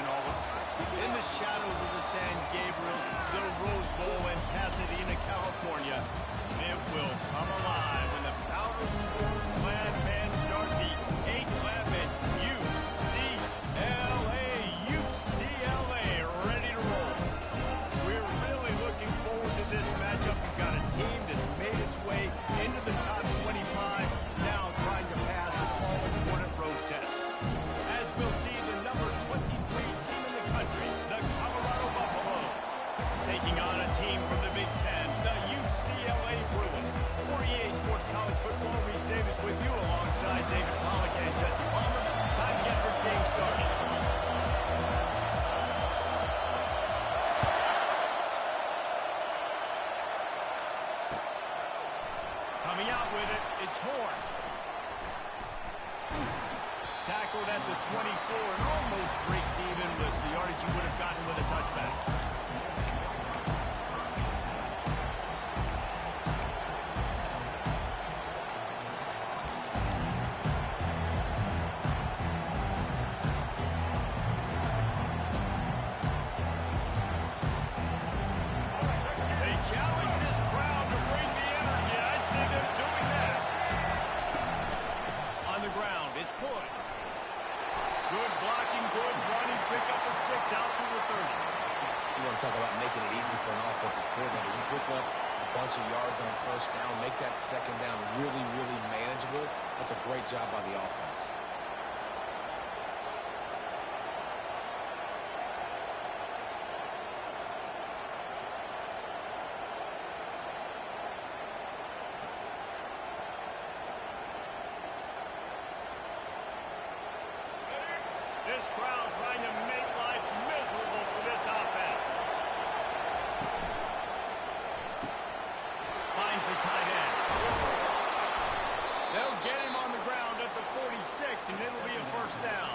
all of sports. In the shadows of the San Gabriels, the Rose Bowl in Pasadena, California, it will come alive when the powder glad fans start the 8-11 UCLA ready to roll. We're really looking forward to this matchup. We've got a team that's made its way into the top 25, now trying to pass an all-important road test. As we'll see, the number 23 team in the country, the Colorado Buffaloes, taking on a team from the Big Ten, the UCLA Bruins. For EA Sports College Football, Reese Davis with you alongside David Pollack and Jesse Palmer. Time to get this game started. Coming out with it, it's Horn. Tackled at the 24 and almost breaks even with the yardage you would have gotten with a touchback. They challenge this crowd to bring the energy. I'd say they're doing that. On the ground, it's Hood. Good blocking, good running, pick up of 6 out to the 30. You want to talk about making it easy for an offensive coordinator. You pick up a bunch of yards on first down, make that second down really, really manageable. That's a great job by the offense. This crowd trying to make life miserable for this offense. Finds the tight end. They'll get him on the ground at the 46, and it'll be a first down.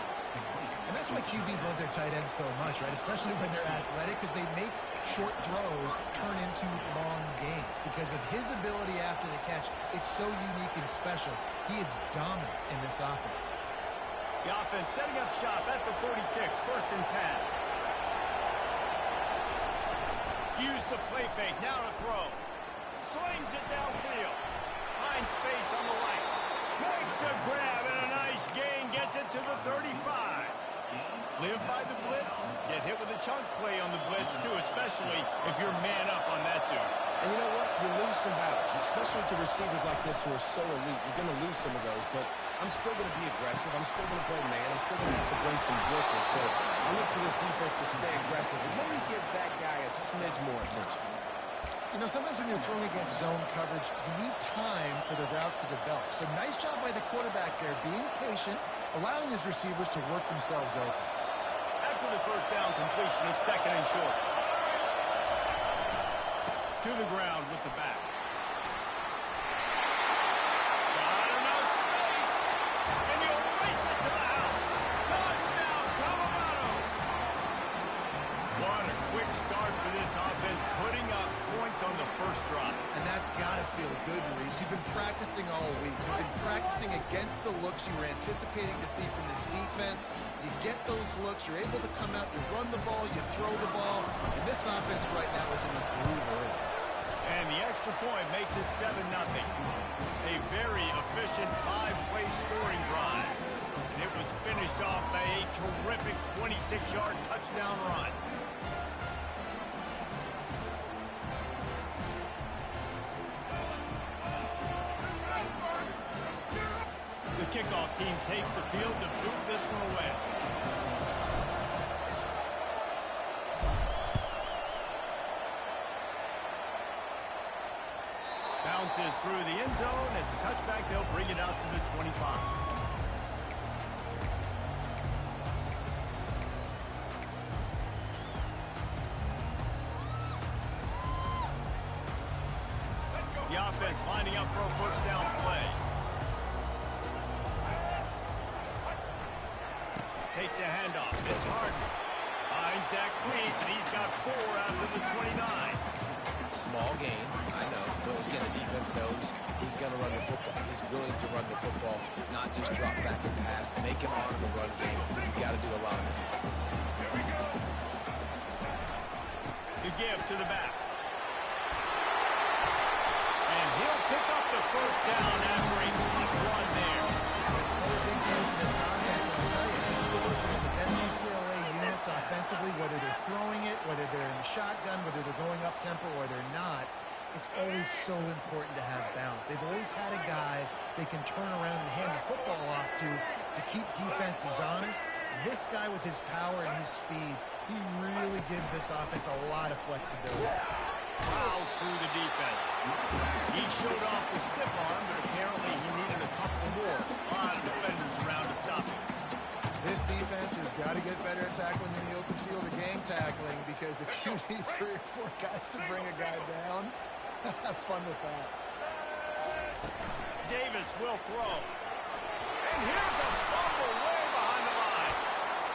And that's why QBs love their tight ends so much, right? Especially when they're athletic, because they make short throws turn into long gains. Because of his ability after the catch, it's so unique and special. He is dominant in this offense. The offense setting up shop at the 46, first and 10. Use the play fake, now to throw. Slings it downfield. Finds space on the right. Makes the grab and a nice gain, gets it to the 35. Live by the blitz, get hit with a chunk play on the blitz too, especially if you're man up on that dude. And you know what? You lose some battles, especially to receivers like this who are so elite. You're going to lose some of those, but I'm still going to be aggressive. I'm still going to play man. I'm still going to have to bring some blitzes. So I look for this defense to stay aggressive and maybe give that guy a smidge more attention. You know, sometimes when you're throwing against zone coverage, you need time for the routes to develop. So nice job by the quarterback there, being patient, allowing his receivers to work themselves open. After the first down completion, it's second and short. To the ground with the back. Got enough space, and he'll race it to the house. Touchdown, Colorado! What a quick start for this offense, putting up points on the first drive. And that's got to feel good, Reese. You've been practicing all week. You've been practicing against the looks you were anticipating to see from this defense. You get those looks, you're able to come out, you run the ball, you throw the ball, and this offense right now is in a groove early. And the extra point makes it 7-0. A very efficient 5-play scoring drive. And it was finished off by a terrific 26-yard touchdown run. The kickoff team takes the field to boot this one away. Bounces through the end zone. It's a touchback. They'll bring it out to the 25. The offense lining up for a first down play. Takes a handoff. It's Harden. Finds Zach Reese, and he's got 4 out to the 29. Small gain, I know, but again, the defense knows he's going to run the football. He's willing to run the football, not just drop back and pass, make him on the run game. You got to do a lot of this. to the back. And he'll pick up the first down after a tough run there. Another big game for this offense, and I'll tell you, historically, the best UCLA units offensively, whether they're throwing it, whether they're in the shotgun, whether they're going up-tempo or they're not, it's always so important to have balance. They've always had a guy they can turn around and hand the football off to keep defenses honest. This guy with his power and his speed, he really gives this offense a lot of flexibility. Plows through the defense. He showed off the stiff arm, but apparently he needed a couple more. A lot of defenders around to stop him. This defense has got to get better at tackling in the open field or game tackling, because if you need 3 or 4 guys to bring a guy down, have fun with that. Davis will throw. And here's a fumble way behind the line.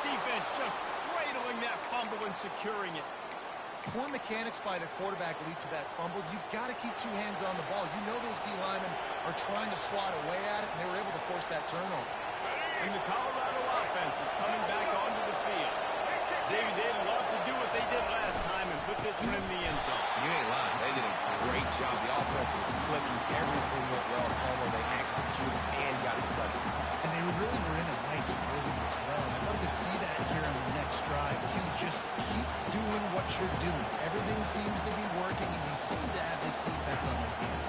Defense just cradling that fumble and securing it. Poor mechanics by the quarterback lead to that fumble. You've got to keep 2 hands on the ball. You know those D linemen are trying to swat away at it, and they were able to force that turnover. And the Colorado offense is coming back onto the field. Davey, they'd love to do what they did last time and put this one in the end zone. You ain't lying. They did a great job. The offense was clicking. Everything went well. Palmer, they executed and got the touchdown. And they really were in a nice rhythm as well. I'd love to see that here on the next drive, too. Just keep doing what you're doing. Everything seems to be working, and you seem to have this defense on their feet.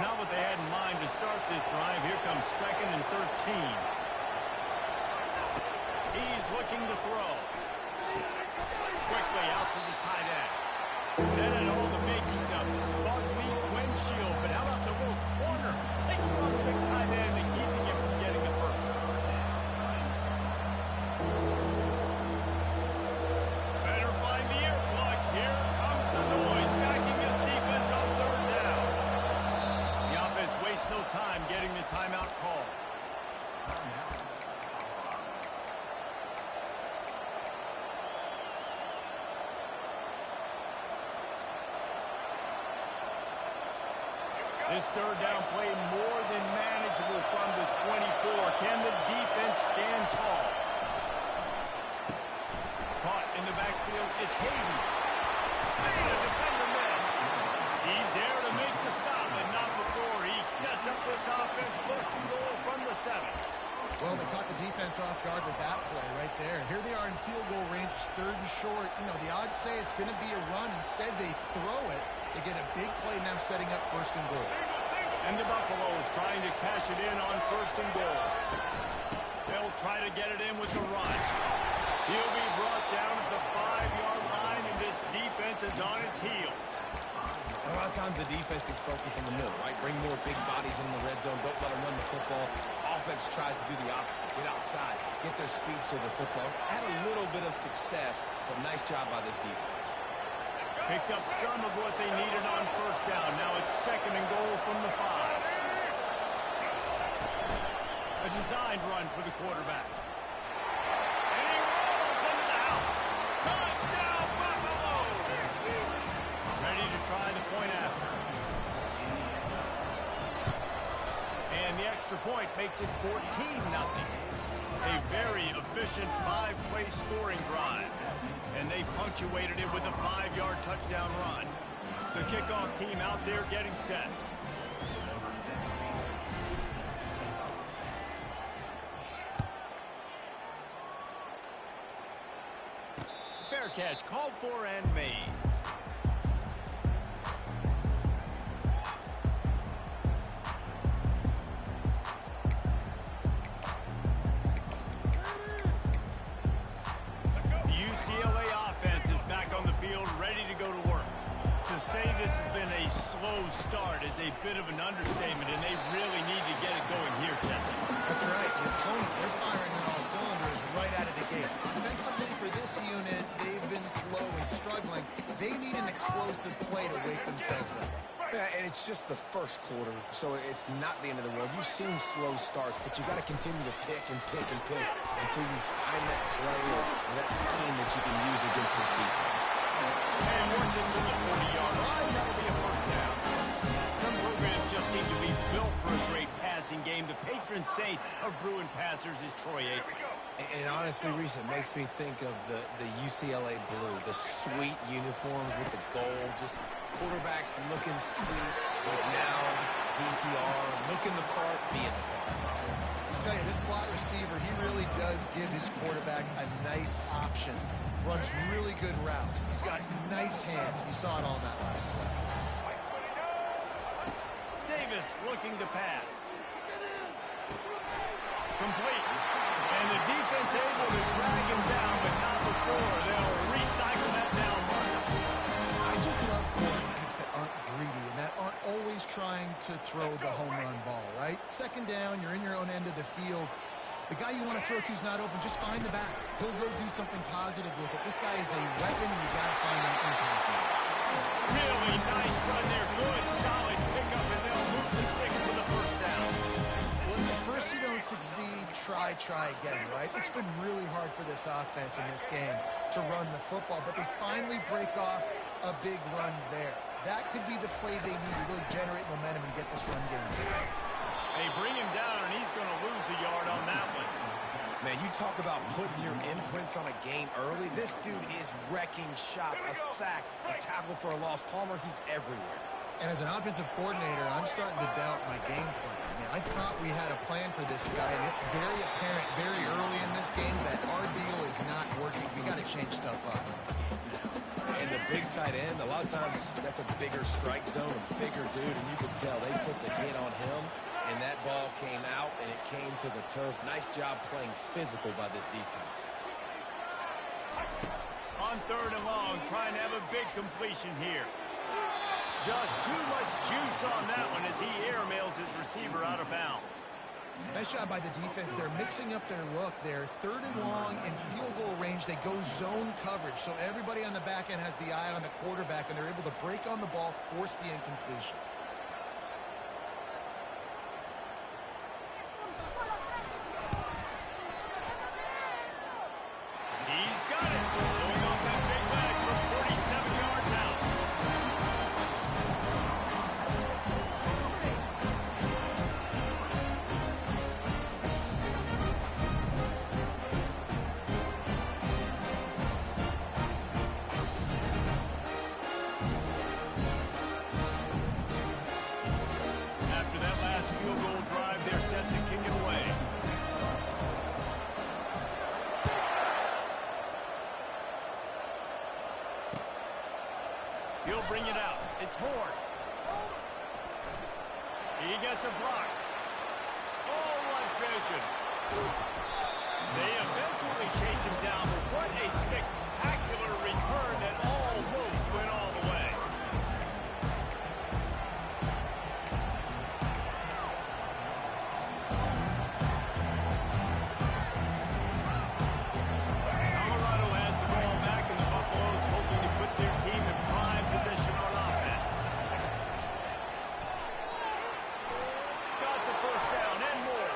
Not what they had in mind to start this drive. Here comes 2nd and 13. He's looking to throw. Quickly out to the tight end. That had all the makings of bug meat windshield, but how about the little corner? Taking on the big tight end and keeping him from getting the first. Better find the earplugs. Here comes the noise, backing this defense on 3rd down. The offense wastes no time getting the timeout call. This 3rd down play more than manageable from the 24. Can the defense stand tall? Caught in the backfield. It's Hayden. Made a defender miss. He's there to make the stop, but not before. He sets up this offense, first and goal from the 7. Well, they caught the defense off guard with that play right there. Here they are in field goal range, 3rd and short. You know, the odds say it's going to be a run. Instead, they throw it. They get a big play now setting up 1st and goal. And the Buffaloes trying to cash it in on 1st and goal. They'll try to get it in with the run. He'll be brought down at the 5-yard line, and this defense is on its heels. And a lot of times the defense is focused in the middle, right? Bring more big bodies in the red zone. Don't let them run the football. Offense tries to do the opposite. Get outside. Get their speed to the football. Had a little bit of success, but nice job by this defense. Picked up some of what they needed on 1st down. Now it's 2nd and goal from the 5. A designed run for the quarterback. And he rolls into the house. Touchdown, Buffalo! Ready to try the point after. And the extra point makes it 14-0. A very efficient 5-play scoring drive. And they punctuated it with a 5-yard touchdown run. The kickoff team out there getting set. Fair catch called for and made. UCLA offense is back on the field, ready to go to work. To say this has been a slow start is a bit of an understatement, and they really need to get it going here, Jesse. That's right. The opponent, they're firing on all cylinders right out of the gate. Offensively, for this unit, they've been slow and struggling. They need an explosive play to wake themselves up. Yeah, and it's just the first quarter, so it's not the end of the world. You've seen slow starts, but you got to continue to pick and pick and pick until you find that play or that scheme that you can use against this defense. And works it to the 40-yard line. That'll be a first down. Some programs just seem to be built for a great passing game. The patron saint of Bruin passers is Troy Aikman. And honestly, Reese, it makes me think of the UCLA blue, the sweet uniforms with the gold, just quarterbacks looking sweet, but now DTR, looking the part, being the part. I'll tell you, this slot receiver, he really does give his quarterback a nice option. Runs really good routes. He's got nice hands. You saw it all in that last play. Davis looking to pass. Complete. And the defense able to drag him down, but not before they'll recycle that down run. I just love quarterbacks that aren't greedy and that aren't always trying to throw the home run ball, right? Second down, you're in your own end of the field. The guy you want to throw to is not open. Just find the back. He'll go do something positive with it. This guy is a weapon, and you got to find him in passing. Really nice run there. Good, solid pickup, and they'll move the sticks for the first down. When at first you don't succeed, try again, right? It's been really hard for this offense in this game to run the football, but they finally break off a big run there. That could be the play they need to really generate momentum and get this run game going. They bring him down, and he's going to lose a yard on that one. Man, you talk about putting your imprints on a game early. This dude is wrecking shop, a sack, a tackle for a loss. Palmer, he's everywhere. And as an offensive coordinator, I'm starting to doubt my game plan. I mean, I thought we had a plan for this guy, and it's very apparent very early in this game that our deal is not working. We got to change stuff up. And the big tight end, a lot of times that's a bigger strike zone, a bigger dude, and you could tell they put the hit on him, and that ball came out, and it came to the turf. Nice job playing physical by this defense. On third and long, trying to have a big completion here. Just too much juice on that one as he airmails his receiver out of bounds. Nice job by the defense. They're mixing up their look. They're third and long in field goal range. They go zone coverage. So everybody on the back end has the eye on the quarterback, and they're able to break on the ball, force the incompletion. He's got it. Showing off that big leg from 47 yards out. After that last field goal drive, they're set to kick it away. He'll bring it out. It's Horn. He gets a block. Oh, what vision. They eventually chase him down, but what a spectacular return that almost went all the way. Colorado has the ball back, and the Buffaloes hoping to put their team in prime position on offense. Got the first down and more.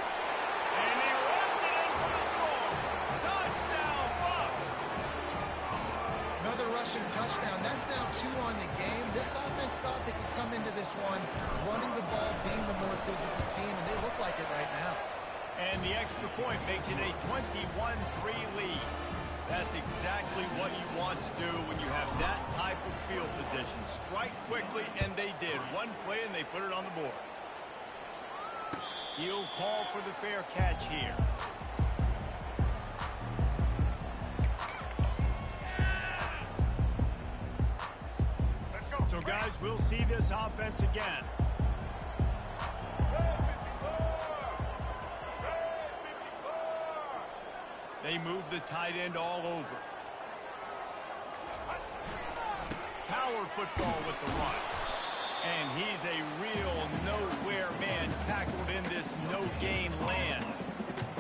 And he runs it in for the score. Touchdown, Bucks! Another rushing touchdown. That's now 2 on the game. This offense thought they could come into this one running the ball, being the more physical team, and they look like it right now. And the extra point makes it a 21-3 lead. That's exactly what you want to do when you have that type of field position. Strike quickly, and they did. One play, and they put it on the board. He'll call for the fair catch here. So, guys, we'll see this offense again. They move the tight end all over. Power football with the run. And he's a real nowhere man tackled in this no-gain land.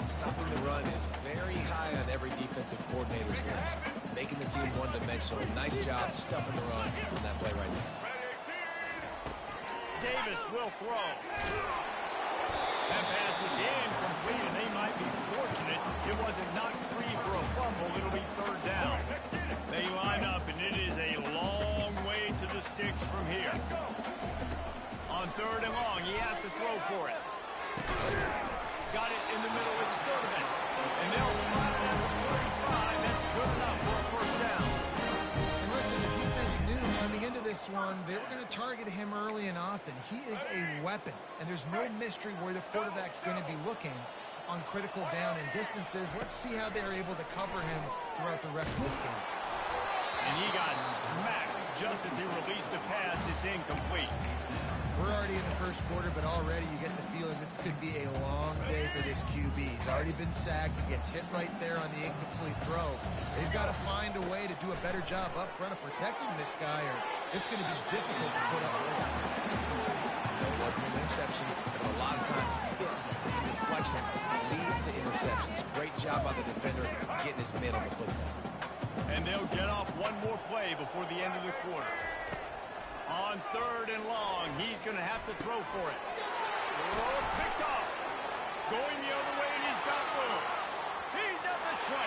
Stopping the run is very high on every defensive coordinator's list. Making the team one-dimensional. Nice job stuffing the run on that play right now. Davis will throw. That pass is incomplete, and they might be fortunate it wasn't knocked free for a fumble. It'll be third down. They line up, and it is a long way to the sticks from here. On third and long, he has to throw for it. Got it in the middle. It's Sturtevant. And they'll spot often. He is a weapon, and there's no mystery where the quarterback's going to be looking on critical down and distances. Let's see how they're able to cover him throughout the rest of this game. And he got smacked just as he released the pass. It's incomplete. We're already in the first quarter, but already you get the feeling this could be a long day for this QB. He's already been sacked. He gets hit right there on the incomplete throw. They've got to find a way to do a better job up front of protecting this guy, or it's going to be difficult to put up points. It wasn't an interception, but a lot of times tips and deflections leads to interceptions. Great job by the defender getting his mitt on the football. And they'll get off one more play before the end of the quarter. On 3rd and long, he's going to have to throw for it. Oh, picked off. Going the other way, and he's got room. He's at the 20.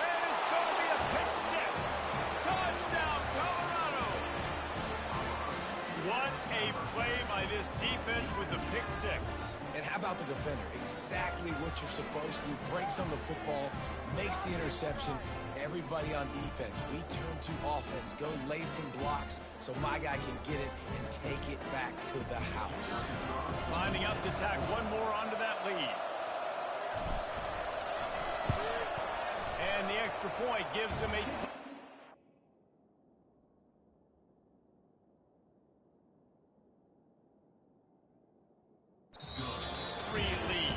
And it's going to be a pick 6. Touchdown, Colorado. What a play by this defense with the pick 6. And how about the defender? Exactly what you're supposed to do. Breaks on the football, makes the interception. Everybody on defense, we turn to offense. Go lay some blocks so my guy can get it and take it back to the house. Lining up to tack one more onto that lead. And the extra point gives him a... lead.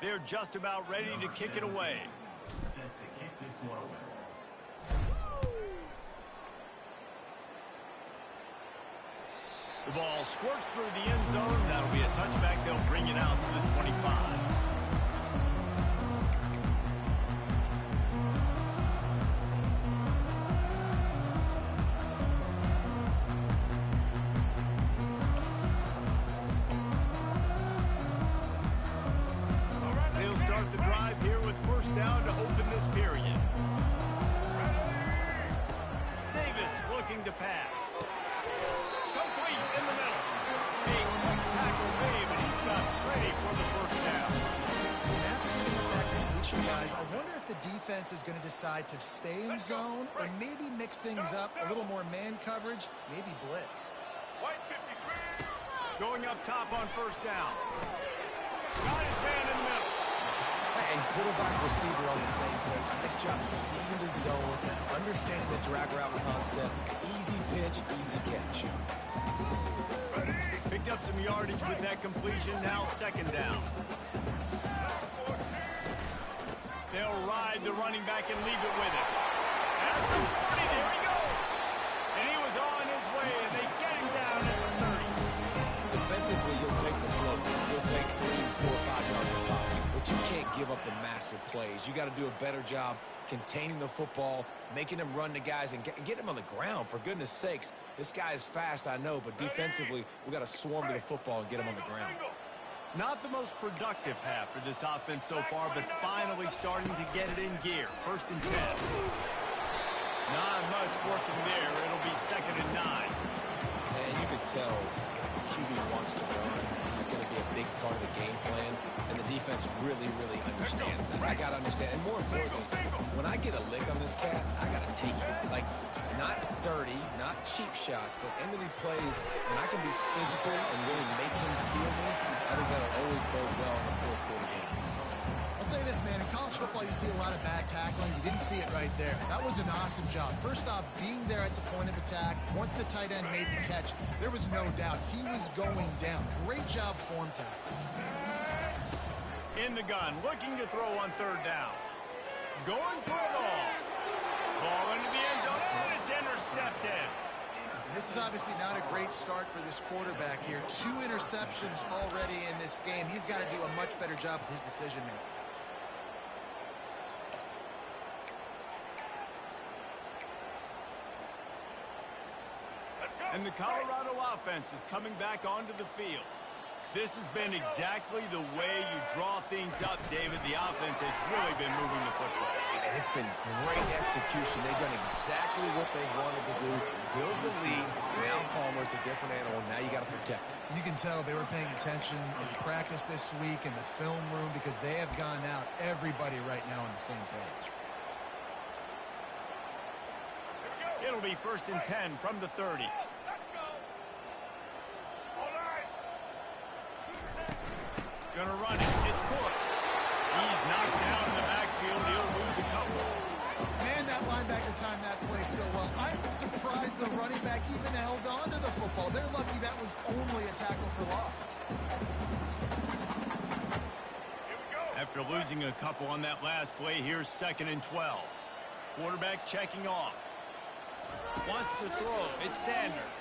They're just about ready to kick it away. Set to kick this one away. The ball squirts through the end zone. That'll be a touchback. They'll bring it out to the 25. They'll start the drive here with 1st down to open this period. Davis looking to pass. Complete in the middle. Big tackle made, but he's got ready for the 1st down. After looking at that completion, guys, I wonder if the defense is going to decide to stay in zone or maybe mix things up, a little more man coverage, maybe blitz. Going up top on 1st down. Got his man in the middle. And quarterback receiver on the same page. Nice job seeing the zone, understanding the drag route concept. Easy pitch, easy catch. Picked up some yardage with that completion. Now 2nd down. They'll ride the running back and leave it with him. At the 40, there he goes. And he was on his way, and they get him down at the 30. Defensively, you'll take the slope. You'll take 3, 4, 5 yards of pop. But you can't give up the massive plays. You got to do a better job containing the football, making them run the guys, and get them on the ground. For goodness sakes, this guy is fast, I know, but defensively, we got to swarm to the football and get him on the ground. Not the most productive half for this offense so far, but finally starting to get it in gear. 1st and 10. Not much working there. It'll be 2nd and 9. And you can tell the QB wants to run. He's going to be a big part of the game plan, and the defense really, really understands that. I got to understand, and more importantly, when I get a lick on this cat, I got to take it. Like, not dirty, not cheap shots, but end-of-the plays, and I can be physical and really make him feel me. I think that'll always bode well in the 4th quarter game. I'll say this, man. In college football, you see a lot of bad tackling. You didn't see it right there. That was an awesome job. First off, being there at the point of attack. Once the tight end made the catch, there was no doubt he was going down. Great job form tackle. In the gun, looking to throw on 3rd down. Going for it all. Ball into the end zone, and it's intercepted. And this is obviously not a great start for this quarterback here. 2 interceptions already in this game. He's got to do a much better job with his decision-making. And the Colorado offense is coming back onto the field. This has been exactly the way you draw things up, David. The offense has really been moving the football. And it's been great execution. They've done exactly what they've wanted to do. Build the lead. Now Palmer's a different animal. Now you got to protect it. You can tell they were paying attention in practice this week in the film room because they have gone out, everybody right now on the same page. It'll be 1st and 10 from the 30. Gonna run it. It's Cook. He's knocked down in the backfield. He'll lose a couple. Man, that linebacker timed that play so well. I'm surprised the running back even held on to the football. They're lucky that was only a tackle for loss. After losing a couple on that last play, here's 2nd and 12. Quarterback checking off. Wants to throw. It's Sanders.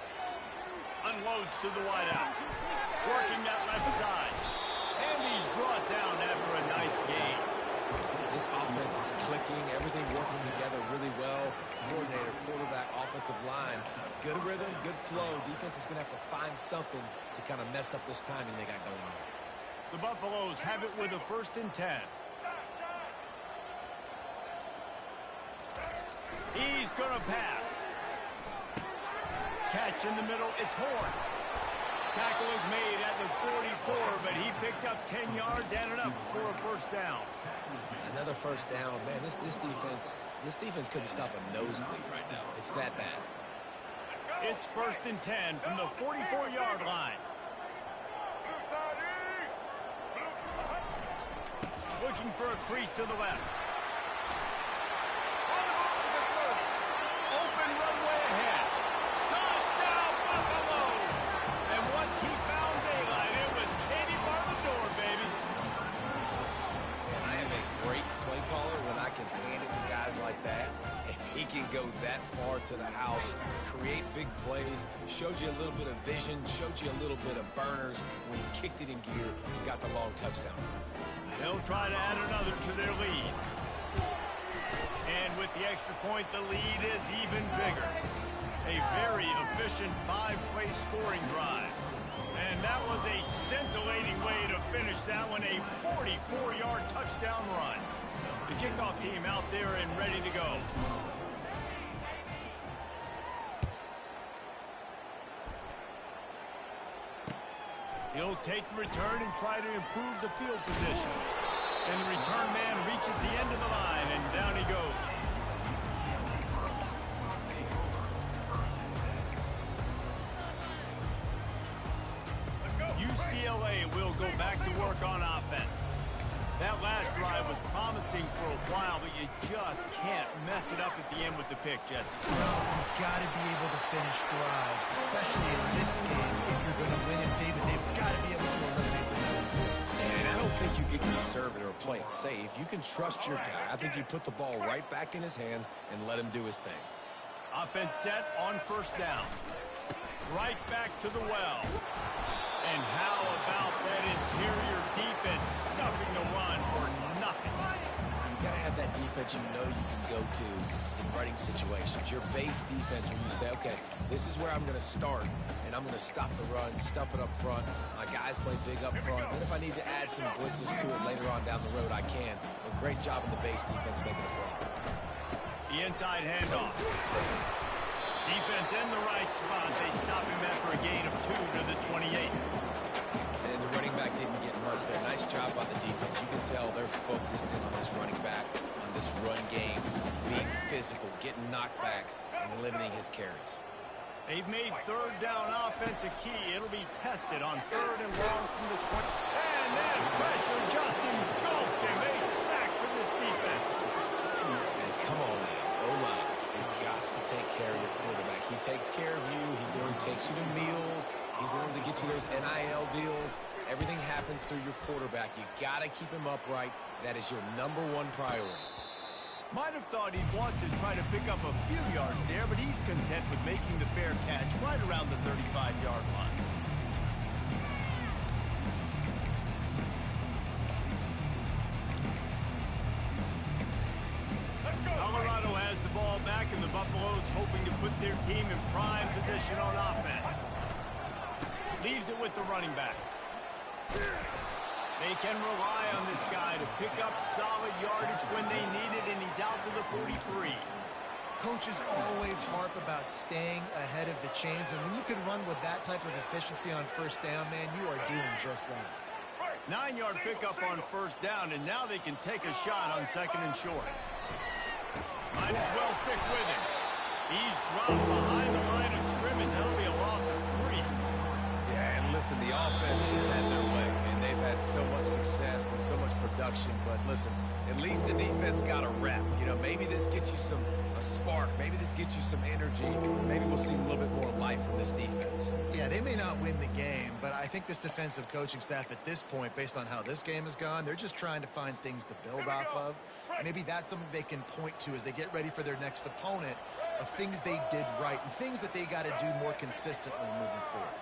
Unloads to the wideout. Working that left side. And he's brought down after a nice gain. This offense is clicking, everything working together really well. Coordinator, quarterback, offensive line. Good rhythm, good flow. Defense is going to have to find something to kind of mess up this timing they got going on. The Buffaloes have it with a 1st and 10. He's going to pass. Catch in the middle. It's Horn. Tackle is made at the 44, but he picked up 10 yards and enough for a 1st down. Another 1st down. Man, this defense couldn't stop a nosebleed right now. It's that bad. It's 1st and 10 from the 44-yard line. Looking for a crease to the left. On the move at the 30. Open runway ahead. Touchdown, Buffaloes! And once he found daylight, it was Katie bar the door, baby. And I am a great play caller when I can hand it to guys like that. And he can go that far to the house, create big plays, showed you a little bit of vision, showed you a little bit of burners. When he kicked it in gear, he got the long touchdown. They'll try to add another to their lead. And with the extra point, the lead is even bigger. A very efficient 5-play scoring drive. And that was a scintillating way to finish that one, a 44-yard touchdown run. The kickoff team out there and ready to go. He'll take the return and try to improve the field position. And the return man reaches the end of the line, and down he goes. UCLA will go back to work on offense. That last drive was promising for a while, but you just can't mess it up at the end with the pick, Jesse. No, you've got to be able to finish drives, especially in this game. If you're going to win it, David, they've got to be able to eliminate the penalties. And I don't think you get conservative or play it safe. You can trust your guy. I think you put the ball right back in his hands and let him do his thing. Offense set on 1st down. Right back to the well. And how about that interior defense stuffing the run for nothing? You got to have that defense you know you can go to in running situations. Your base defense where you say, okay, this is where I'm going to start, and I'm going to stop the run, stuff it up front. My guys play big up front. And if I need to add some blitzes to it later on down the road, I can. But great job in the base defense making it play. The inside handoff. Defense in the right spot. They stop him after a gain of 2 to the 28. And the running back didn't get much there. Nice job by the defense. You can tell they're focused in on this running back, on this run game, being physical, getting knockbacks, and limiting his carries. They've made 3rd down offense a key. It'll be tested on 3rd and long from the 20. And that pressure just engulfed him. A sack for this defense. And come on now, O-line. You've got to take care of your quarterback. He takes care of you. He's the one who takes you to meals. He's the one that gets you those NIL deals. Everything happens through your quarterback. You got to keep him upright. That is your #1 priority. Might have thought he'd want to try to pick up a few yards there, but he's content with making the fair catch right around the 35-yard line. Colorado has the ball back, and the Buffaloes hoping to put their team in prime position on offense. Leaves it with the running back. They can rely on this guy to pick up solid yardage when they need it, and he's out to the 43. Coaches always harp about staying ahead of the chains, and when you can run with that type of efficiency on first down, man, you are doing just that. 9-yard pickup on first down, and now they can take a shot on second and short. Might as well stick with him. He's dropped behind the line of scrimmage. That'll be a loss of 3. Yeah, and listen, the offense has had their way, and they've had so much success and so much production. But listen, at least the defense got a rep. You know, maybe this gets you a spark. Maybe this gets you some energy. Maybe we'll see a little bit more life from this defense. Yeah, they may not win the game, but I think this defensive coaching staff at this point, based on how this game has gone, they're just trying to find things to build off of. Maybe that's something they can point to as they get ready for their next opponent, of things they did right and things that they got to do more consistently moving forward.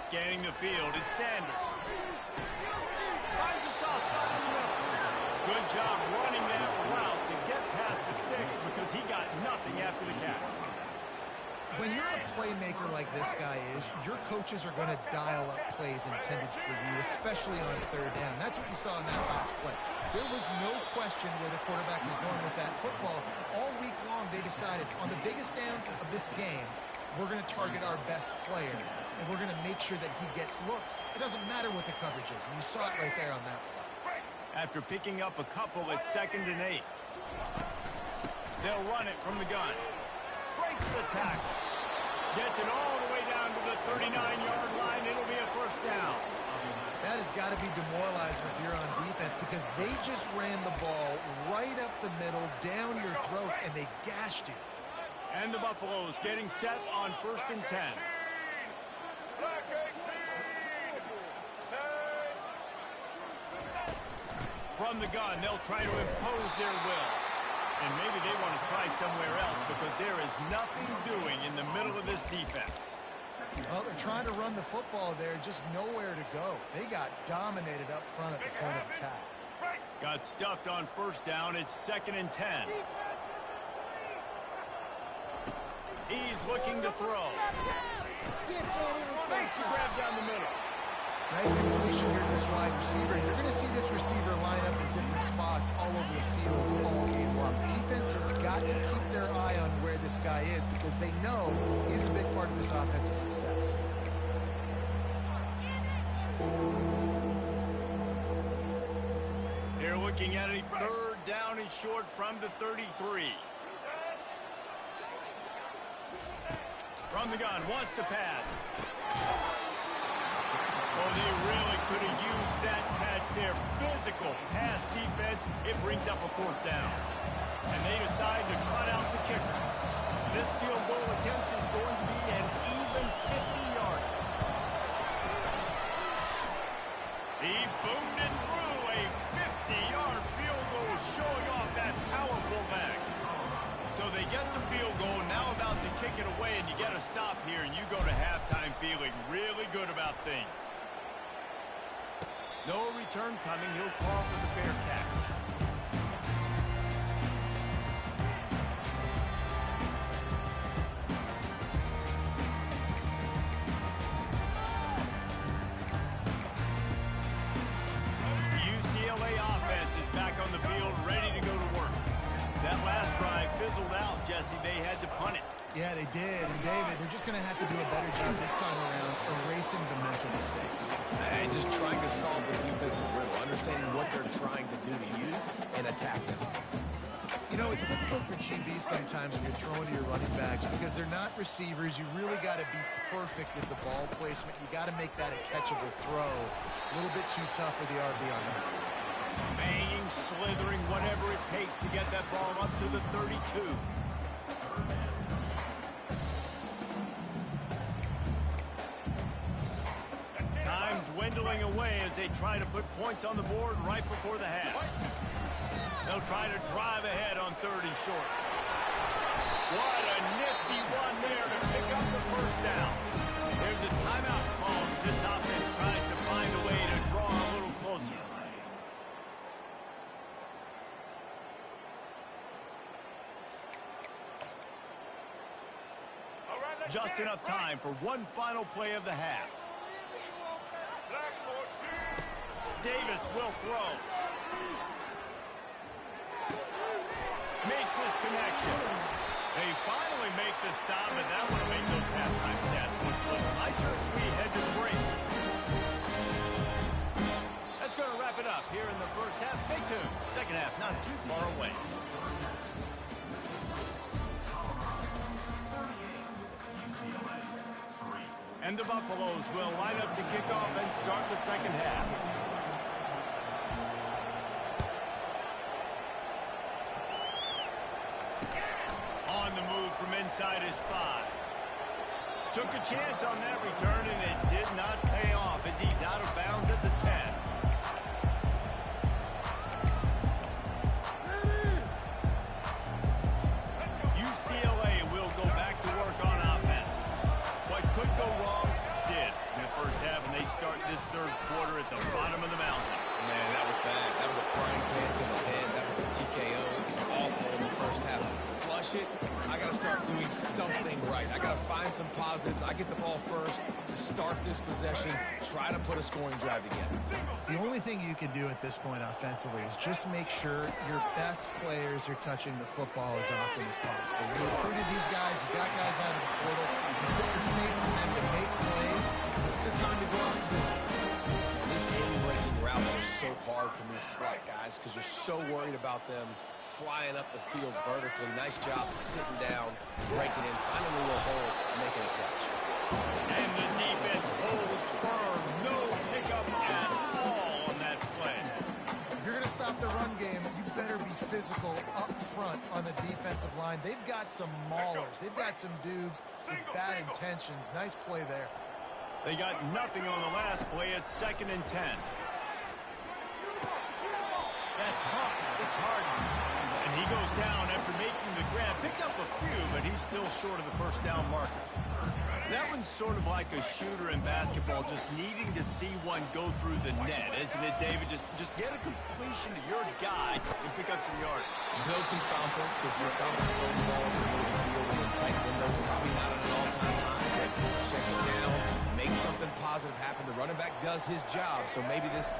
Scanning the field, it's Sanders. Finds a soft spot in the middle. Good job running that route to get past the sticks because he got nothing after the catch. When you're a playmaker like this guy is, your coaches are going to dial up plays intended for you, especially on third down. That's what you saw in that last play. There was no question where the quarterback was going with that football. All week long, they decided on the biggest downs of this game, we're going to target our best player, and we're going to make sure that he gets looks. It doesn't matter what the coverage is, and you saw it right there on that play. After picking up a couple at 2nd and 8. They'll run it from the gun. Breaks the tackle. Gets it all the way down to the 39-yard line. It'll be a first down. That has got to be demoralizing if you're on defense because they just ran the ball right up the middle, down your throats, and they gashed you. And the Buffaloes getting set on 1st and 10. From the gun, they'll try to impose their will. And maybe they want to try somewhere else because there is nothing doing in the middle of this defense. Well, they're trying to run the football there, just nowhere to go. They got dominated up front at the point of attack. Got stuffed on first down. It's 2nd and 10. He's looking to throw. Makes the grab down the middle. Nice completion here to this wide receiver. You're going to see this receiver line up in different spots all over the field all game long. Defense has got to keep their eye on where this guy is because they know he's a big part of this offense's success. They're looking at a 3rd down and short from the 33. From the gun, wants to pass. Oh, they really could have used that catch there. Physical pass defense. It brings up a 4th down. And they decide to cut out the kicker. This field goal attempt is going to be an even 50-yard. He boomed it through a 50-yard field goal, showing off that powerful leg. So they get the field goal, now about to kick it away, and you get a stop here, and you go to halftime feeling really good about things. No return coming. He'll call for the fair catch. The UCLA offense is back on the field, ready to go to work. That last drive fizzled out, Jesse. They had to punt it. Yeah, they did. And, David, they're just going to have to do a better job this time around erasing the mental mistakes. And just trying to solve the defensive riddle, understanding what they're trying to do to you and attack them. You know, it's difficult for QBs sometimes when you're throwing to your running backs because they're not receivers. You really got to be perfect with the ball placement. You got to make that a catchable throw. A little bit too tough for the RB on that. Banging, slithering, whatever it takes to get that ball up to the 32. Time dwindling away as they try to put points on the board right before the half. They'll try to drive ahead on 3rd and short. What a nifty one there to pick up the first down. There's a timeout call as this offense tries to find a way to draw a little closer. Just enough time for one final play of the half. Davis will throw. Makes his connection. They finally make the stop, and that will make those halftime stats look nicer as we head to the break. That's going to wrap it up here in the first half. Stay tuned. Second half not too far away. And the Buffaloes will line up to kick off and start the second half. On the move from inside his 5. Took a chance on that return, and it did not pay off as he's out of bounds at the 10. UCLA will go back to work on offense. What could go wrong did in the first half, and they start this third quarter at the bottom of the mountain. Man, that was bad. That was a frying pan to the head. That was a TKO. It was awful in the first half. Flush it. I got to start doing something right. I got to find some positives. I get the ball first to start this possession, try to put a scoring drive together. The only thing you can do at this point offensively is just make sure your best players are touching the football as often as possible. You recruited these guys, you got guys out of the portal, you put your faith in them to make plays. This is the time to go out and do it. These game-breaking routes are so hard for these slot guys because you're so worried about them flying up the field vertically. Nice job sitting down, breaking in, finding a little hole, making a catch. And the defense holds firm. No pickup at all on that play. If you're going to stop the run game, you better be physical up front on the defensive line. They've got some maulers. They've got some dudes with bad intentions. Nice play there. They got nothing on the last play. It's 2nd and 10. That's caught. It's Harden. And he goes down after making the grab. Picked up a few, but he's still short of the first down marker. That one's sort of like a shooter in basketball, just needing to see one go through the net, isn't it, David? Just get a completion to your guy and pick up some yards. Build some confidence because you're confident throwing the ball over the field and in tight windows. Probably not at an all-time high, but check it down. Make something positive happen. The running back does his job, so maybe this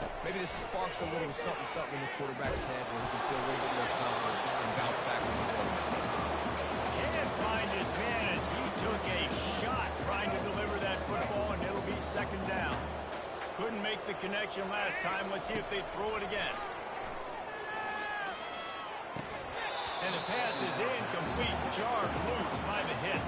sparks a little something in the quarterback's head where he can feel a little bit more confident and bounce back from these early mistakes. Can't find his man as he took a shot trying to deliver that football, and it'll be 2nd down. Couldn't make the connection last time. Let's see if they throw it again. And the pass is incomplete, jarred loose by the hit.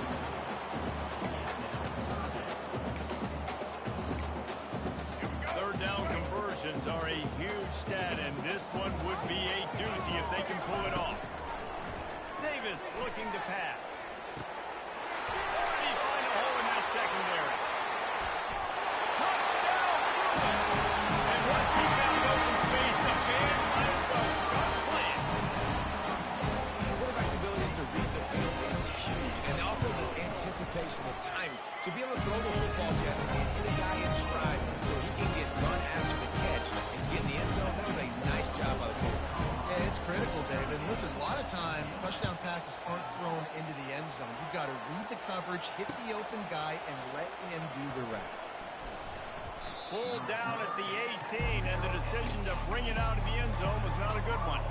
Third down conversions are a huge stat, and this one would be a doozy if they can pull it off. Davis looking to pass. Already find a hole in that secondary. Touchdown! And once he found open space, the band might as well start playing. The quarterback's abilities to read the field is huge, and also the anticipation, the time to be able to throw the football, Jesse, and hit a guy in stride so he can get run after the catch and get in the end zone. That was a nice job by the quarterback. Yeah, it's critical, David. And listen, a lot of times, touchdown passes aren't thrown into the end zone. You've got to read the coverage, hit the open guy, and let him do the rest. Pulled down at the 18, and the decision to bring it out of the end zone was not a good one.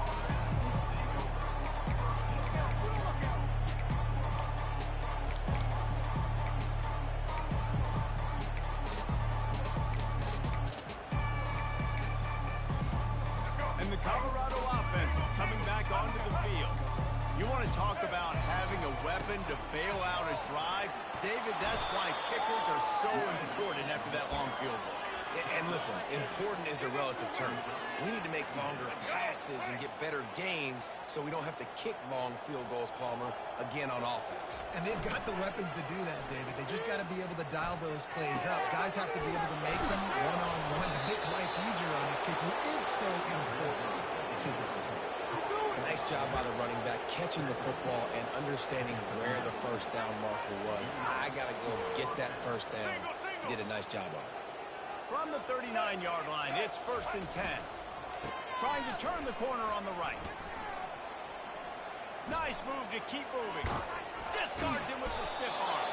And the Colorado offense is coming back onto the field. You want to talk about having a weapon to bail out a drive? David, that's why kickers are so important after that long field goal. And listen, important is a relative term. We need to make longer passes and get better gains so we don't have to kick long field goals, Palmer, again on offense. And they've got the weapons to do that, David. They just got to be able to dial those plays up. Guys have to be able to make them one-on-one to make life easier on this kicker, who is so important to this team. Nice job by the running back, catching the football and understanding where the first down marker was. I got to go get that first down. He did a nice job on it. From the 39-yard line, it's 1st and 10. Trying to turn the corner on the right. Nice move to keep moving. Discards him with the stiff arm.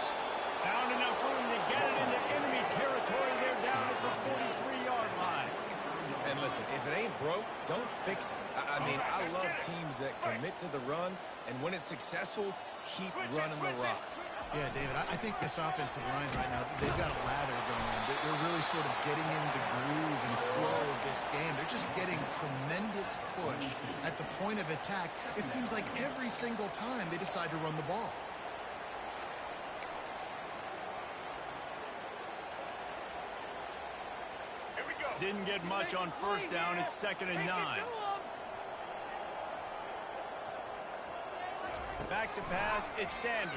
Found enough room to get it into enemy territory. They're down at the 43 Listen, if it ain't broke, don't fix it. I mean, I love teams that commit to the run, and when it's successful, keep running the rock. Yeah, David, I think this offensive line right now, they've got a lather going on. They're really sort of getting in the groove and flow of this game. They're just getting tremendous push at the point of attack. It seems like every single time they decide to run the ball. Didn't get much on first down. It's 2nd and 9. Back to pass. It's Sanders.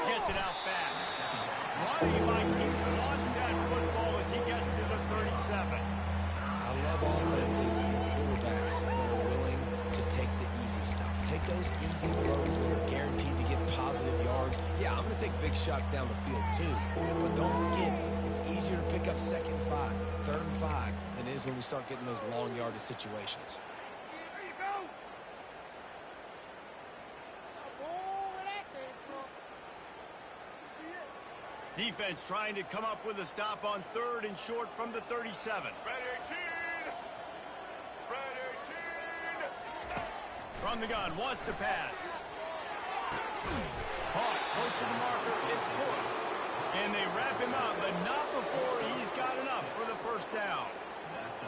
Gets it out fast. Running like he wants that football as he gets to the 37. I love offenses and quarterbacks that are willing to take the easy stuff. Take those easy throws that are guaranteed to get positive yards. Yeah, I'm going to take big shots down the field too. But don't forget, it's easier to pick up 2nd and 5, 3rd and 5 than it is when we start getting those long yardage situations. Defense trying to come up with a stop on 3rd and short from the 37. From the gun, wants to pass. Caught, close to the marker, it's good. And they wrap him up, but not before he's got enough for the 1st down.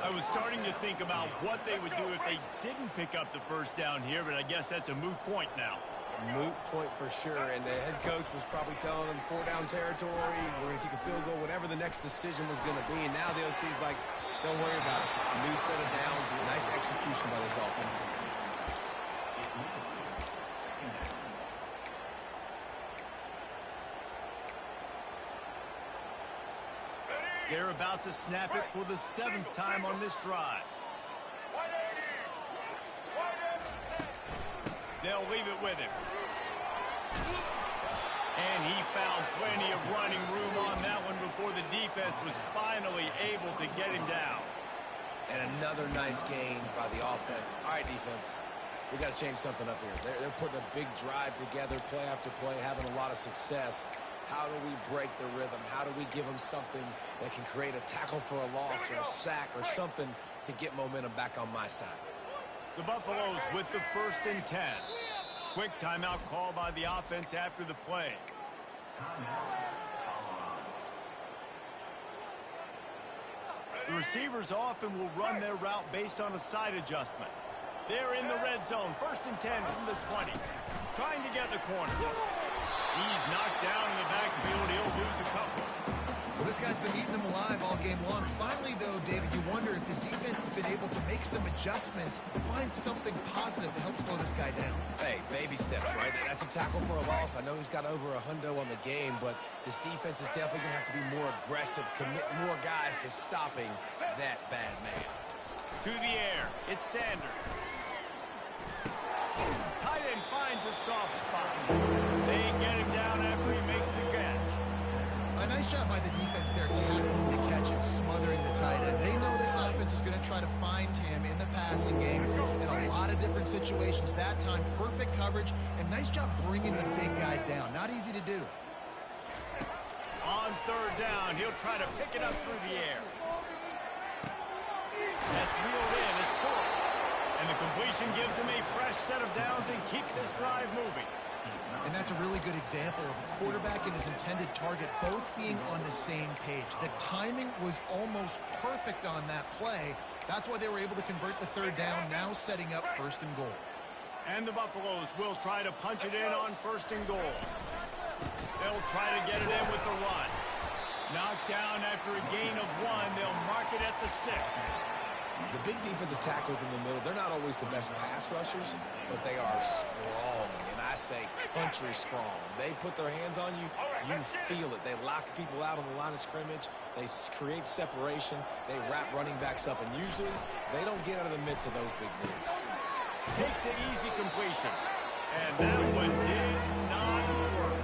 I was starting to think about what they would do if they didn't pick up the 1st down here, but I guess that's a moot point now. Moot point for sure, and the head coach was probably telling them 4-down territory, we're going to kick a field goal, whatever the next decision was going to be, and now the OC's like, don't worry about it. New set of downs, nice execution by this offense. They're about to snap it for the 7th time on this drive. They'll leave it with him. And he found plenty of running room on that one before the defense was finally able to get him down. And another nice gain by the offense. All right, defense, we got to change something up here. They're putting a big drive together, play after play, having a lot of success. How do we break the rhythm? How do we give them something that can create a tackle for a loss or a sack or something to get momentum back on my side? The Buffaloes with the 1st and 10. Quick timeout call by the offense after the play. The receivers often will run their route based on a side adjustment. They're in the red zone. 1st and 10 from the 20. Trying to get the corner. He's knocked down in the backfield. He'll lose a couple. Well, this guy's been eating them alive all game long. Finally, though, David, you wonder if the defense has been able to make some adjustments, find something positive to help slow this guy down. Hey, baby steps, right? That's a tackle for a loss. I know he's got over a hundo on the game, but this defense is definitely going to have to be more aggressive, commit more guys to stopping that bad man. To the air, it's Sanders. Tight end finds a soft spot. They get him down after he makes the catch. A nice job by the defense there, tackling the catch and smothering the tight end. They know this offense is going to try to find him in the passing game in a lot of different situations. That time, perfect coverage, and nice job bringing the big guy down. Not easy to do. On 3rd down, he'll try to pick it up through the air. That's reeled in. It's good. And the completion gives him a fresh set of downs and keeps this drive moving. And that's a really good example of a quarterback and his intended target both being on the same page. The timing was almost perfect on that play. That's why they were able to convert the 3rd down, now setting up 1st and goal. And the Buffaloes will try to punch it in on 1st and goal. They'll try to get it in with the run. Knocked down after a gain of 1. They'll mark it at the 6. The big defensive tackles in the middle, they're not always the best pass rushers, but they are strong, and I say country strong. They put their hands on you, you feel it. They lock people out on the line of scrimmage. They create separation. They wrap running backs up, and usually they don't get out of the midst of those big moves. Takes the easy completion, and that one did not work.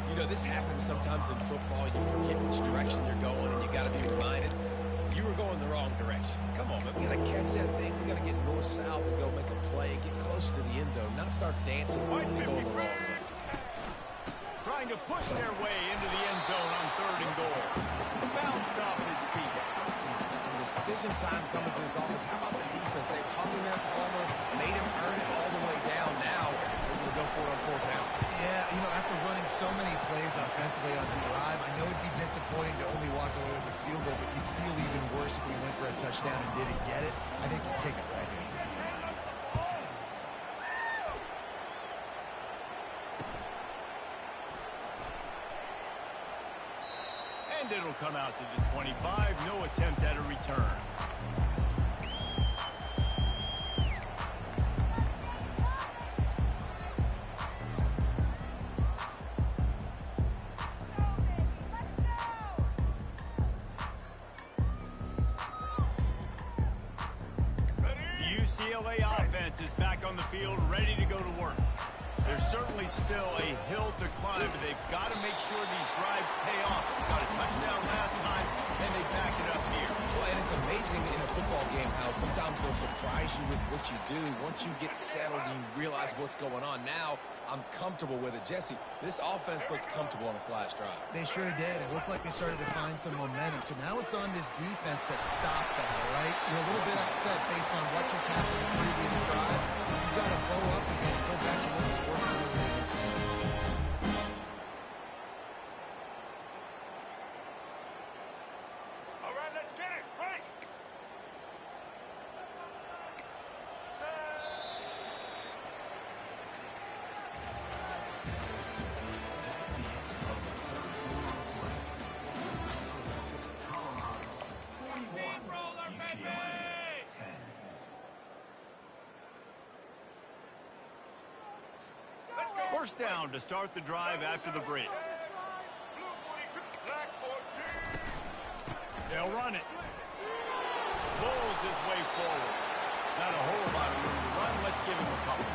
You know, this happens sometimes in football. You forget which direction you're going, and you got to be reminded, you were going the wrong direction. Come on, man. We got to catch that thing. We got to get north-south and go make a play, get closer to the end zone, not start dancing and going the wrong way. Trying to push their way into the end zone on 3rd and goal. Bounced off his feet. And the decision time coming to this offense. How about the defense? They've hung in there, Palmer, made him earn it all the way down. Now they're going to go for it on fourth down. Yeah, you know, after running so many plays offensively on the drive, I know it'd be disappointing to only walk away with a field goal, but you'd feel even worse if you went for a touchdown and didn't get it. I think you kick it right here. And it'll come out to the 25. No attempt at a return. UCLA offense is back on the field, ready to go to work. There's certainly still a hill to climb, but they've got to make sure these drives pay off. Got a touchdown last time, and they back it up here. Well, and it's amazing in a football game how sometimes they'll surprise you with what you do. Once you get settled and you realize what's going on, now I'm comfortable with it. Jesse, this offense looked comfortable on its last drive. They sure did. It looked like they started to find some momentum. So now it's on this defense to stop that, all right? You're a little bit upset based on what just happened in the previous drive. You've got to bow up again and go back to what was working earlier in this game. All right, let's get it. Right. First down to start the drive after the break. They'll run it. Bowls his way forward. Not a whole lot of room to run. Let's give him a couple.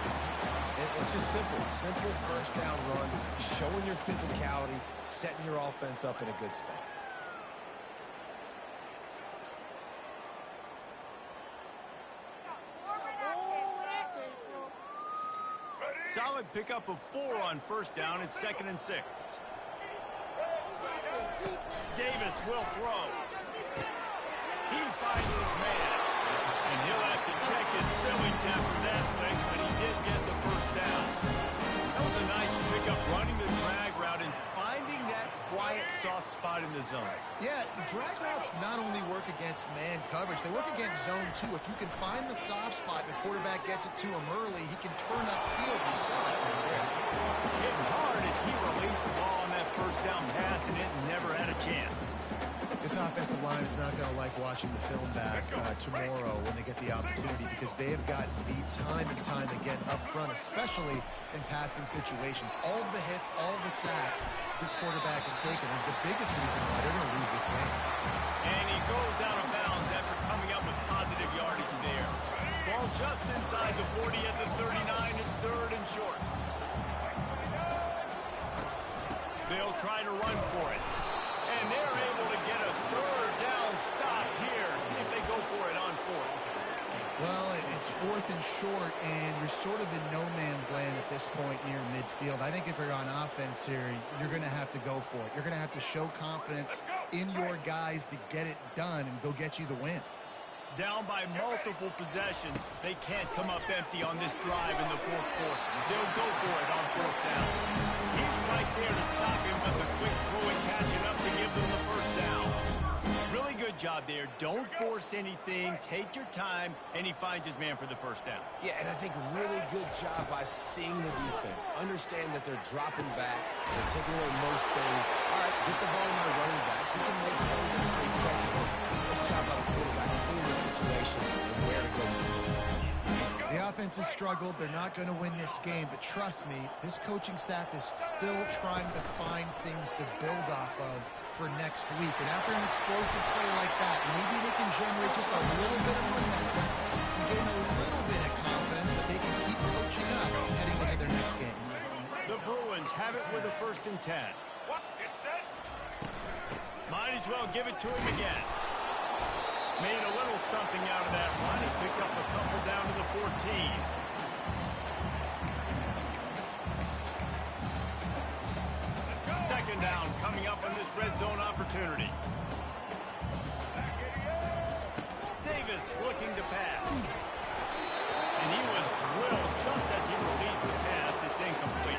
It's just simple. Simple first down run, showing your physicality, setting your offense up in a good spot. Solid pickup of 4 on first down. It's 2nd and 6. Davis will throw. He finds his man. And he'll have to check his feelings after that play, but he did get the first down. That was a nice pickup, running the drag route and finding that quiet, soft spot in the zone. Yeah, drag routes not only work against man coverage, they work against zone too. If you can find the soft spot and the quarterback gets it to him early, he can turn upfield. We saw that right there. Hitting hard as he released the ball on that first down pass, and it never had a chance. This offensive line is not going to like watching the film back tomorrow when they get the opportunity, because they have gotten beat time and time again up front, especially in passing situations. All of the hits, all of the sacks this quarterback has taken is the biggest reason why they're going to lose this game. And he goes out of bounds after coming up with positive yardage there. Ball just inside the 40 at the 39. It's 3rd and short. They'll try to run for it. And they're able to get a 3rd down stop here. See if they go for it on 4th. Well, it's 4th and short, and you're sort of in no man's land at this point near midfield. I think if you're on offense here, you're going to have to go for it. You're going to have to show confidence in your guys to get it done and go get you the win. Down by multiple possessions. They can't come up empty on this drive in the 4th quarter. They'll go for it on 4th down. He's right there to stop him, but the quick throw and catching up to give them the first down. Really good job there. Don't force anything. Take your time, and he finds his man for the first down. Yeah, and I think really good job by seeing the defense. Understand that they're dropping back. They're taking away most things. All right, get the ball to my running back. He can make plays after he catches it. Nice job by the quarterback seeing the situation and where to go. The offense has struggled. They're not going to win this game, but trust me, this coaching staff is still trying to find things to build off of for next week. And after an explosive play like that, maybe they can generate just a little bit of momentum and gain a little bit of confidence that they can keep coaching up heading into their next game. The Bruins have it with a 1st and 10. Might as well give it to him again. Made a little something out of that run. He picked up a couple down to the 14. Second down coming up on this red zone opportunity. Davis looking to pass. And he was drilled just as he released the pass. It's incomplete.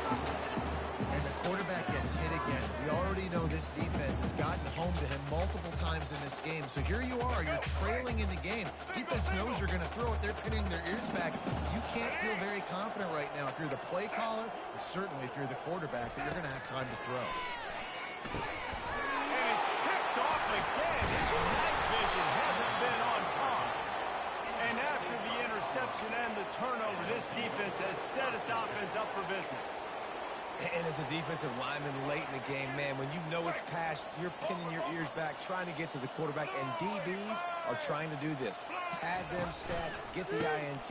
And the quarterback gets hit again. We already know this defense has gotten home to him multiple times in this game. So here you are, you're trailing in the game. Defense knows you're going to throw it. They're pinning their ears back. You can't feel very confident right now if you're the play caller, and certainly if you're the quarterback, that you're going to have time to throw. And it's picked off again. His night vision hasn't been on par. And after the interception and the turnover, this defense has set its offense up for business. And as a defensive lineman late in the game, man, when you know it's passed, you're pinning your ears back, trying to get to the quarterback, and DBs are trying to do this. Pad them stats, get the INT.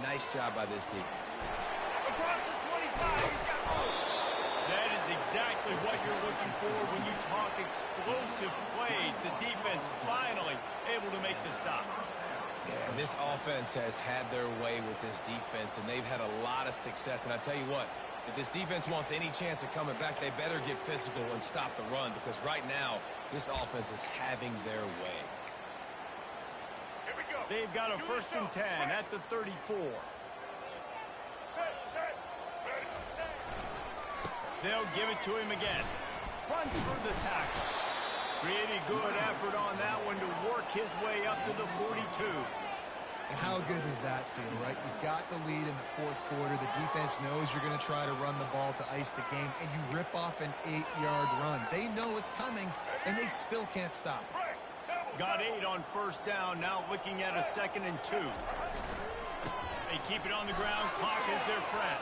Nice job by this D. Across the 25, he's got room. That is exactly what you're looking for when you talk explosive plays. The defense finally able to make the stop. Yeah, this offense has had their way with this defense, and they've had a lot of success. And I tell you what, if this defense wants any chance of coming back, they better get physical and stop the run, because right now, this offense is having their way. Here we go. They've got a 1st and 10 at the 34. Set. They'll give it to him again. Runs through the tackle. Pretty good effort on that one to work his way up to the 42. And how good does that feel, right? You've got the lead in the 4th quarter. The defense knows you're going to try to run the ball to ice the game, and you rip off an 8-yard run. They know it's coming, and they still can't stop. Got 8 on 1st down, now looking at a 2nd and 2. They keep it on the ground. Clock is their friend.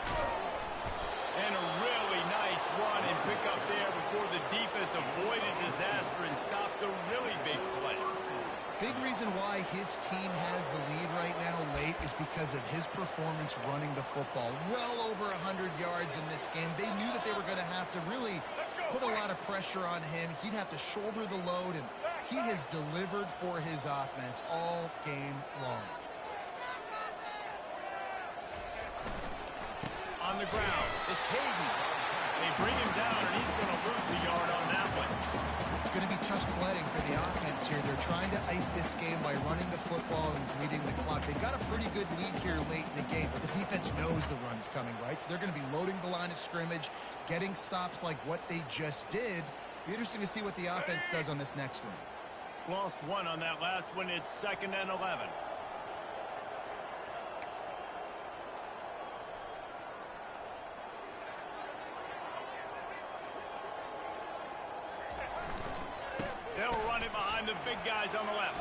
And a really nice run and pick up there before the defense avoided disaster and stopped the really big play. Big reason why his team has the lead right now late is because of his performance running the football. Well over 100 yards in this game. They knew that they were going to have to really put a lot of pressure on him. He'd have to shoulder the load, and he has delivered for his offense all game long. On the ground, it's Hayden. They bring him down, and he's going to lose a yard on that one. It's going to be tough sledding for the offense here. They're trying to ice this game by running the football and bleeding the clock. They've got a pretty good lead here late in the game, but the defense knows the run's coming, right? So they're going to be loading the line of scrimmage, getting stops like what they just did. Be interesting to see what the offense does on this next one. Lost 1 on that last one. It's 2nd and 11. They'll run it behind the big guys on the left.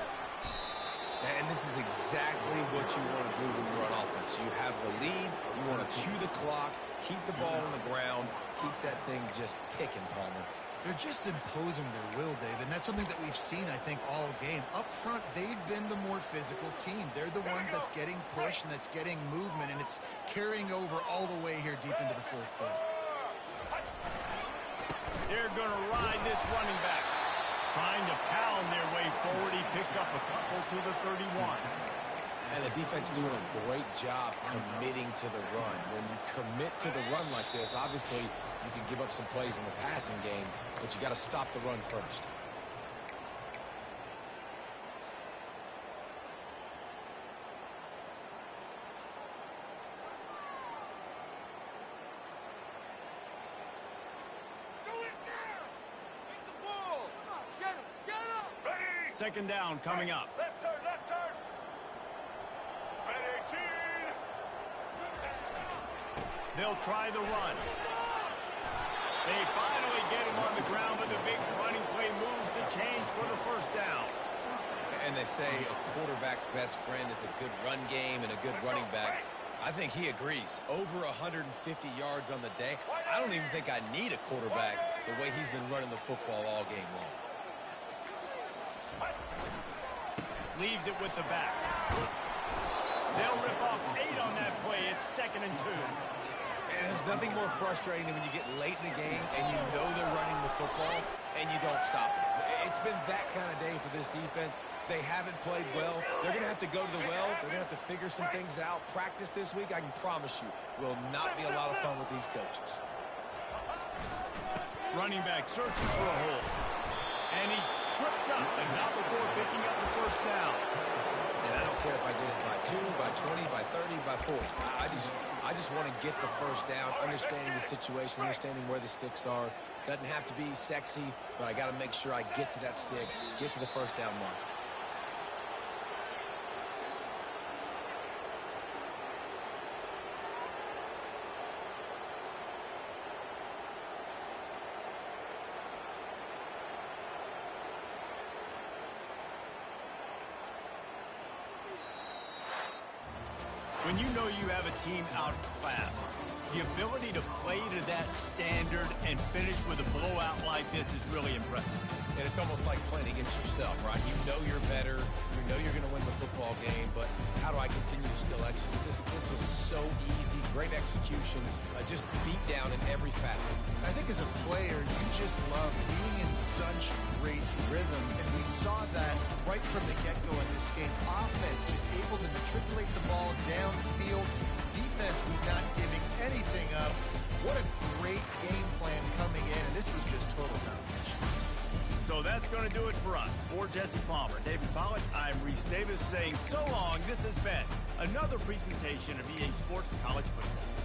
And this is exactly what you want to do when you're on offense. You have the lead, you want to chew the clock, keep the ball on the ground, keep that thing just ticking, Palmer. They're just imposing their will, Dave, and that's something that we've seen, I think, all game. Up front, they've been the more physical team. They're the ones that's getting pushed and that's getting movement, and it's carrying over all the way here deep into the 4th quarter. They're going to ride this running back. Trying to pound their way forward. He picks up a couple to the 31. And the defense doing a great job committing to the run. When you commit to the run like this, obviously you can give up some plays in the passing game, but you got to stop the run first. Second down coming up. Left turn. Red 18. They'll try the run. They finally get him on the ground, but the big running play moves the change for the 1st down. And they say a quarterback's best friend is a good run game and a good running back. I think he agrees. Over 150 yards on the day. I don't even think I need a quarterback the way he's been running the football all game long. Leaves it with the back. They'll rip off 8 on that play. It's 2nd and 2. And there's nothing more frustrating than when you get late in the game and you know they're running the football and you don't stop it. It's been that kind of day for this defense. They haven't played well. They're going to have to go to the well. They're going to have to figure some things out. Practice this week, I can promise you, will not be a lot of fun with these coaches. Running back searching for a hole. And he's tripped up, but not before picking up the 1st down. And I don't care if I get it by 2, by 20, by 30, by 40. I just want to get the first down, understanding the situation, understanding where the sticks are. Doesn't have to be sexy, but I got to make sure I get to that stick, get to the first down mark. When you know you have a team outclassed, the ability to play to that standard and finish with a blowout like this is really impressive. And it's almost like playing against yourself, right? You know you're better. You know you're going to win the football game, but how do I continue to still execute? This was so easy. Great execution. Just beat down in every facet. I think as a player, you just love being in such great rhythm, and we saw that right from the get-go in this game. Offense just able to matriculate the ball downfield. Defense was not giving anything up. What a great game plan coming in, and this was just total domination. So that's going to do it for us. For Jesse Palmer, David Pollack, I'm Reese Davis saying so long. This has been another presentation of EA Sports College Football.